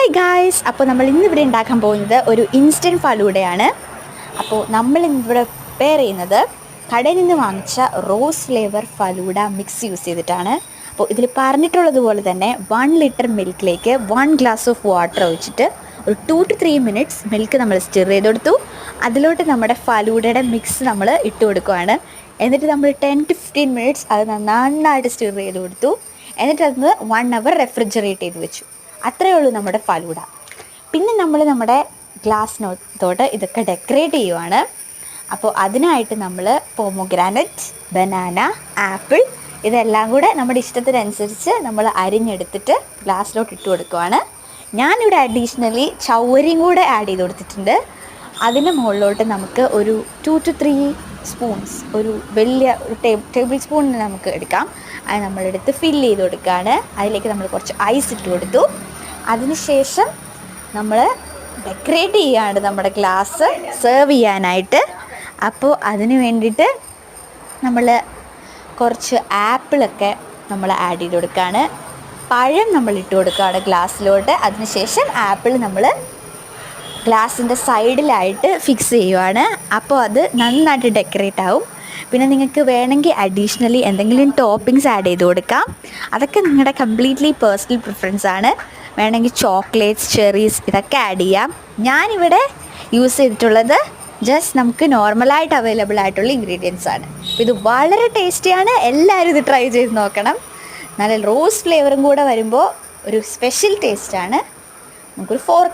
Hi guys, അപ്പോൾ നമ്മൾ ഇന്നിവിടെ ഉണ്ടാക്കാൻ പോകുന്നത് ഒരു ഇൻസ്റ്റൻറ്റ് ഫലൂഡയാണ്. അപ്പോൾ നമ്മൾ ഇന്നിവിടെ പ്രിപ്പയർ ചെയ്യുന്നത് കടയിൽ നിന്ന് വാങ്ങിച്ച rose flavour falooda mix use ചെയ്തിട്ടാണ്. അപ്പോൾ ഇതിൽ പറഞ്ഞിട്ടുള്ളതുപോലെ തന്നെ 1 ലിറ്റർ മിൽക്കിലേക്ക് 1 ഗ്ലാസ് ഓഫ് വാട്ടർ ഒഴിച്ചിട്ട് ഒരു 2 to 3 മിനിറ്റ്സ് മിൽക്ക് നമ്മൾ സ്റ്റിർ ചെയ്ത് കൊടുത്തു. അതിലോട്ട് നമ്മുടെ ഫലൂഡയുടെ മിക്സ് നമ്മൾ ഇട്ട് കൊടുക്കുകയാണ്. എന്നിട്ട് നമ്മൾ 10 to 15 മിനിറ്റ്സ് അത് നന്നായിട്ട് സ്റ്റിർ ചെയ്ത് കൊടുത്തു. എന്നിട്ട് അതിന് 1 അവർ റെഫ്രിജറേറ്റ് ചെയ്ത് വെച്ചു. അത്രയേ ഉള്ളൂ നമ്മുടെ ഫലൂഡ. പിന്നെ നമ്മൾ നമ്മുടെ ഗ്ലാസ്സിനകത്തോട്ട് ഇതൊക്കെ ഡെക്കറേറ്റ് ചെയ്യുവാണ്. അപ്പോൾ അതിനായിട്ട് നമ്മൾ പോമോഗ്രാനറ്റ്, ബനാന, ആപ്പിൾ ഇതെല്ലാം കൂടെ നമ്മുടെ ഇഷ്ടത്തിനനുസരിച്ച് നമ്മൾ അരിഞ്ഞെടുത്തിട്ട് ഗ്ലാസ്സിലോട്ട് ഇട്ട് കൊടുക്കുവാണ്. ഞാനിവിടെ അഡീഷണലി ചൗവരിയും കൂടെ ആഡ് ചെയ്ത് കൊടുത്തിട്ടുണ്ട്. അതിന് മുകളിലോട്ട് നമുക്ക് ഒരു 2 to 3 സ്പൂൺസ്, ഒരു വലിയ ഒരു ടേബിൾ സ്പൂൺ നമുക്ക് എടുക്കാം. അത് നമ്മളെടുത്ത് ഫില്ല് ചെയ്ത് കൊടുക്കുകയാണ്. അതിലേക്ക് നമ്മൾ കുറച്ച് ഐസ് ഇട്ട് കൊടുത്തു. അതിനുശേഷം നമ്മൾ ഡെക്കറേറ്റ് ചെയ്യുകയാണ് നമ്മുടെ ഗ്ലാസ് സെർവ് ചെയ്യാനായിട്ട്. അപ്പോൾ അതിന് വേണ്ടിയിട്ട് നമ്മൾ കുറച്ച് ആപ്പിളൊക്കെ നമ്മൾ ആഡ് ചെയ്ത് കൊടുക്കുകയാണ്. പഴം നമ്മൾ ഇട്ട് കൊടുക്കുകയാണ് ഗ്ലാസ്സിലോട്ട്. അതിനുശേഷം ആപ്പിൾ നമ്മൾ ഗ്ലാസിൻ്റെ സൈഡിലായിട്ട് ഫിക്സ് ചെയ്യുവാണ്. അപ്പോൾ അത് നന്നായിട്ട് ഡെക്കറേറ്റ് ആവും. പിന്നെ നിങ്ങൾക്ക് വേണമെങ്കിൽ അഡീഷണലി എന്തെങ്കിലും ടോപ്പിങ്സ് ആഡ് ചെയ്ത് കൊടുക്കാം. അതൊക്കെ നിങ്ങളുടെ കംപ്ലീറ്റ്ലി പേഴ്സണൽ പ്രിഫറൻസ് ആണ്. വേണമെങ്കിൽ ചോക്ലേറ്റ്സ്, ചെറീസ് ഇതൊക്കെ ആഡ് ചെയ്യാം. ഞാനിവിടെ യൂസ് ചെയ്തിട്ടുള്ളത് ജസ്റ്റ് നമുക്ക് നോർമലായിട്ട് അവൈലബിൾ ആയിട്ടുള്ള ഇൻഗ്രീഡിയൻസ് ആണ്. ഇത് വളരെ ടേസ്റ്റിയാണ്. എല്ലാവരും ഇത് ട്രൈ ചെയ്ത് നോക്കണം. നല്ല റോസ് ഫ്ലേവറും കൂടെ വരുമ്പോൾ ഒരു സ്പെഷ്യൽ ടേസ്റ്റാണ്. നമുക്കൊരു 4